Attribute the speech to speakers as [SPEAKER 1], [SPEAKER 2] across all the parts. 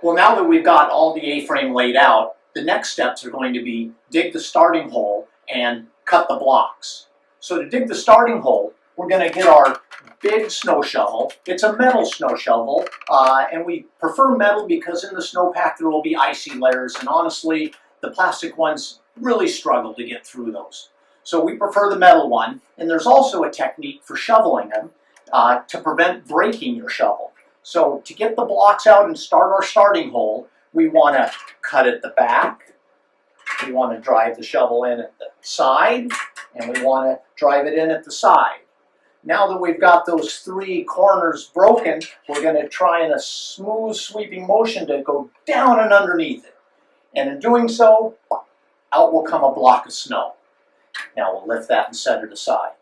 [SPEAKER 1] Well, now that we've got all the A-frame laid out, the next steps are going to be dig the starting hole and cut the blocks. So to dig the starting hole, we're going to get our big snow shovel. It's a metal snow shovel, and we prefer metal because in the snowpack there will be icy layers, and honestly, the plastic ones really struggle to get through those. So we prefer the metal one, and there's also a technique for shoveling them to prevent breaking your shovel. So to get the blocks out and start our starting hole, we want to cut at the back, we want to drive the shovel in at the side, and we want to drive it in at the side. Now that we've got those three corners broken, we're going to try in a smooth sweeping motion to go down and underneath it. And in doing so, out will come a block of snow. Now we'll lift that and set it aside.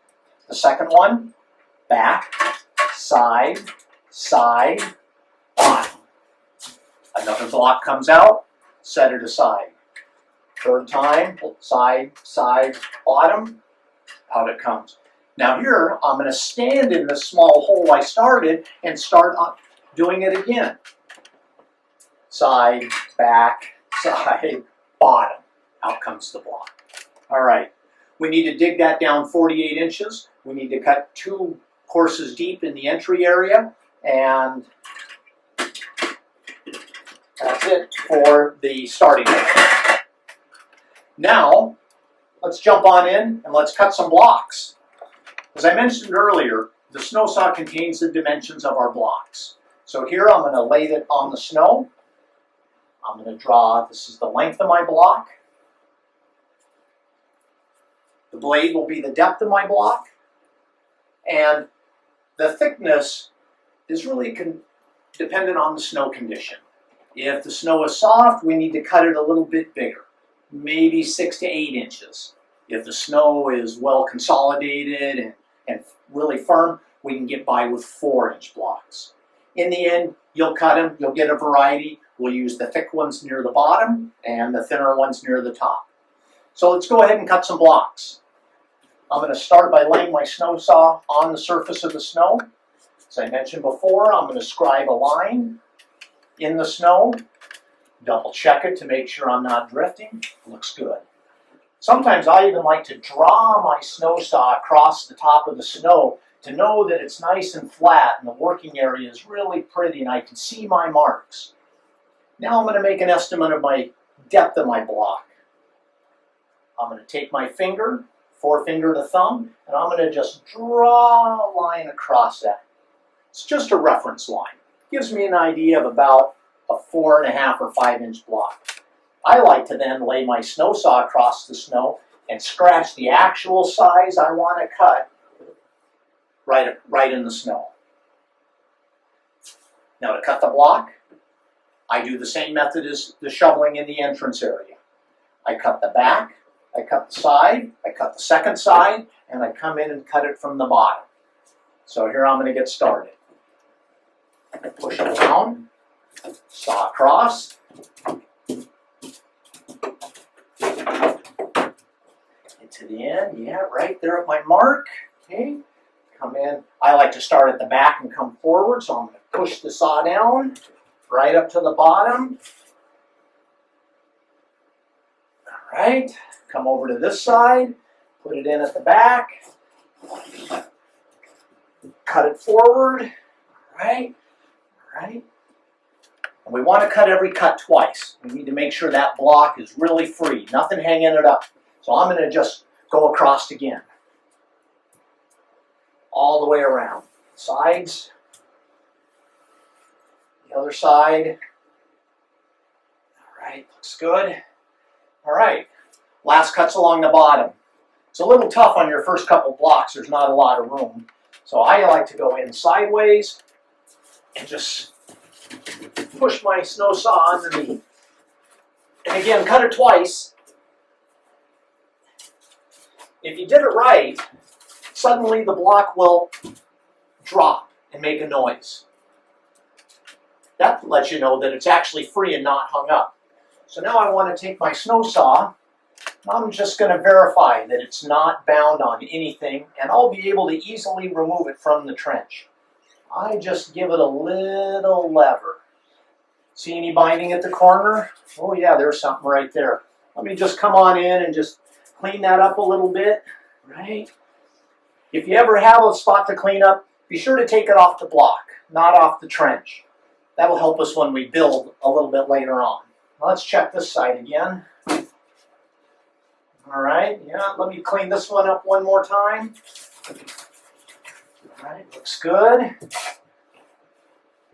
[SPEAKER 1] The second one, back, side, side, bottom. Another block comes out, set it aside. Third time, side, side, bottom, out it comes. Now here, I'm going to stand in the small hole I started and start doing it again. Side, back, side, bottom. Out comes the block. All right, we need to dig that down 48 inches. We need to cut 2 courses deep in the entry area, and that's it for the starting hole. Now, let's jump on in and let's cut some blocks. As I mentioned earlier, the snow saw contains the dimensions of our blocks. So here I'm going to lay it on the snow. I'm going to draw, this is the length of my block. The blade will be the depth of my block. And the thickness is really dependent on the snow condition. If the snow is soft, we need to cut it a little bit bigger, maybe 6 to 8 inches. If the snow is well consolidated and really firm, we can get by with 4-inch blocks. In the end, you'll cut them, you'll get a variety. We'll use the thick ones near the bottom and the thinner ones near the top. So let's go ahead and cut some blocks. I'm going to start by laying my snow saw on the surface of the snow. As I mentioned before, I'm going to scribe a line in the snow, double check it to make sure I'm not drifting. Looks good. Sometimes I even like to draw my snow saw across the top of the snow to know that it's nice and flat and the working area is really pretty and I can see my marks. Now I'm going to make an estimate of my depth of my block. I'm going to take my finger, forefinger to thumb, and I'm going to just draw a line across that. It's just a reference line. Gives me an idea of about a 4.5 or 5-inch block. I like to then lay my snow saw across the snow and scratch the actual size I want to cut right in the snow. Now to cut the block, I do the same method as the shoveling in the entrance area. I cut the back, I cut the side, I cut the second side, and I come in and cut it from the bottom. So here I'm going to get started. Push it down, saw across, get to the end, yeah, right there at my mark, okay, come in. I like to start at the back and come forward, so I'm going to push the saw down, right up to the bottom. All right, come over to this side, put it in at the back, cut it forward, all right. Right? And we want to cut every cut twice. We need to make sure that block is really free, nothing hanging it up. So I'm going to just go across again. All the way around. Sides. The other side. All right, looks good. All right, last cut's along the bottom. It's a little tough on your first couple blocks. There's not a lot of room. So I like to go in sideways and just push my snow saw underneath. And again, cut it twice. If you did it right, suddenly the block will drop and make a noise. That lets you know that it's actually free and not hung up. So now I want to take my snow saw. I'm just going to verify that it's not bound on anything, and I'll be able to easily remove it from the trench. I just give it a little lever. See any binding at the corner? Oh yeah, there's something right there. Let me just come on in and just clean that up a little bit, right? If you ever have a spot to clean up, be sure to take it off the block, not off the trench. That'll help us when we build a little bit later on. Let's check this side again. All right, yeah, let me clean this one up one more time. All right, looks good.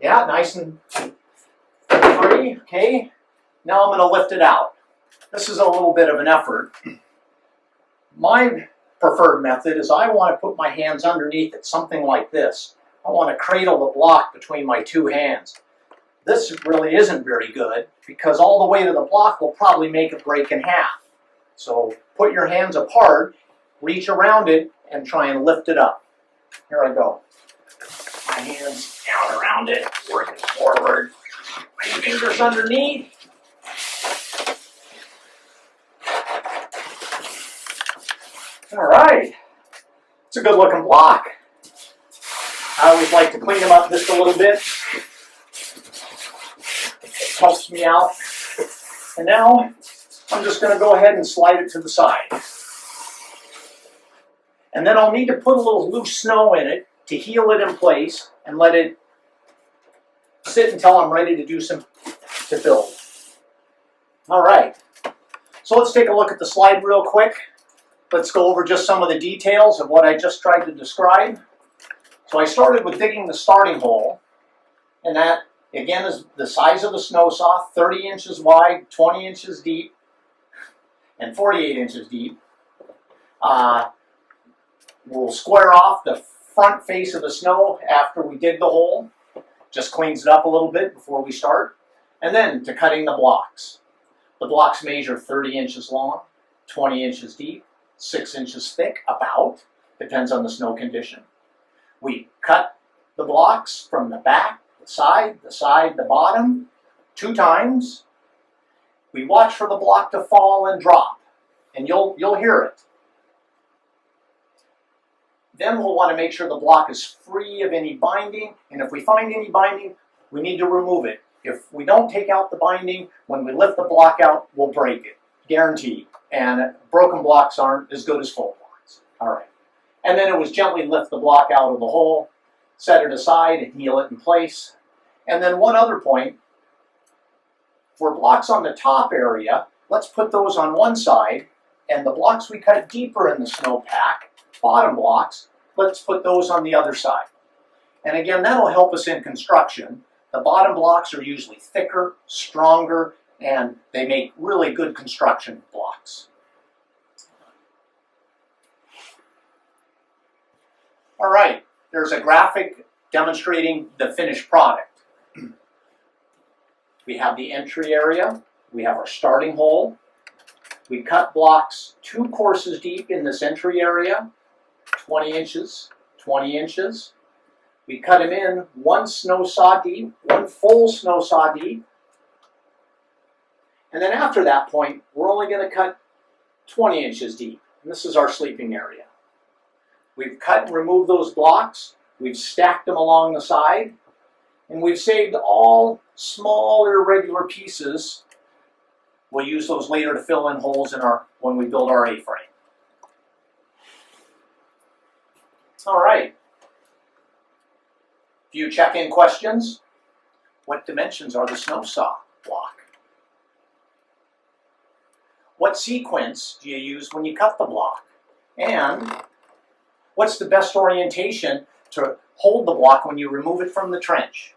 [SPEAKER 1] Yeah, nice and free, okay. Now I'm gonna lift it out. This is a little bit of an effort. My preferred method is I want to put my hands underneath it, something like this. I want to cradle the block between my two hands. This really isn't very good because all the weight of the block will probably make it break in half. So put your hands apart, reach around it, and try and lift it up. Here I go. My hands down around it, working forward. My fingers underneath. All right. It's a good looking block. I always like to clean them up just a little bit. It helps me out. And now I'm just going to go ahead and slide it to the side. And then I'll need to put a little loose snow in it to heal it in place and let it sit until I'm ready to do to build. All right. So let's take a look at the slide real quick. Let's go over just some of the details of what I just tried to describe. So I started with digging the starting hole, and that again is the size of the snow saw, 30 inches wide, 20 inches deep, and 48 inches deep. We'll square off the front face of the snow after we dig the hole. Just cleans it up a little bit before we start. And then to cutting the blocks. The blocks measure 30 inches long, 20 inches deep, 6 inches thick, about, depends on the snow condition. We cut the blocks from the back, the side, the bottom, 2 times. We watch for the block to fall and drop, and you'll hear it. Then we'll want to make sure the block is free of any binding, and if we find any binding, we need to remove it. If we don't take out the binding, when we lift the block out, we'll break it, guaranteed. And broken blocks aren't as good as full blocks. All right. And then it was gently lift the block out of the hole, set it aside, and heal it in place. And then one other point, for blocks on the top area, let's put those on one side, and the blocks we cut deeper in the snowpack, bottom blocks, let's put those on the other side. And again, that'll help us in construction. The bottom blocks are usually thicker, stronger, and they make really good construction blocks. All right, there's a graphic demonstrating the finished product. We have the entry area, we have our starting hole. We cut blocks 2 courses deep in this entry area, 20 inches, 20 inches. We cut them in 1 snow saw deep, 1 full snow saw deep. And then after that point, we're only going to cut 20 inches deep. And this is our sleeping area. We've cut and removed those blocks. We've stacked them along the side. And we've saved all small irregular pieces. We'll use those later to fill in holes in when we build our A-frame. All right. Few check-in questions. What dimensions are the snow saw block? What sequence do you use when you cut the block? And what's the best orientation to hold the block when you remove it from the trench?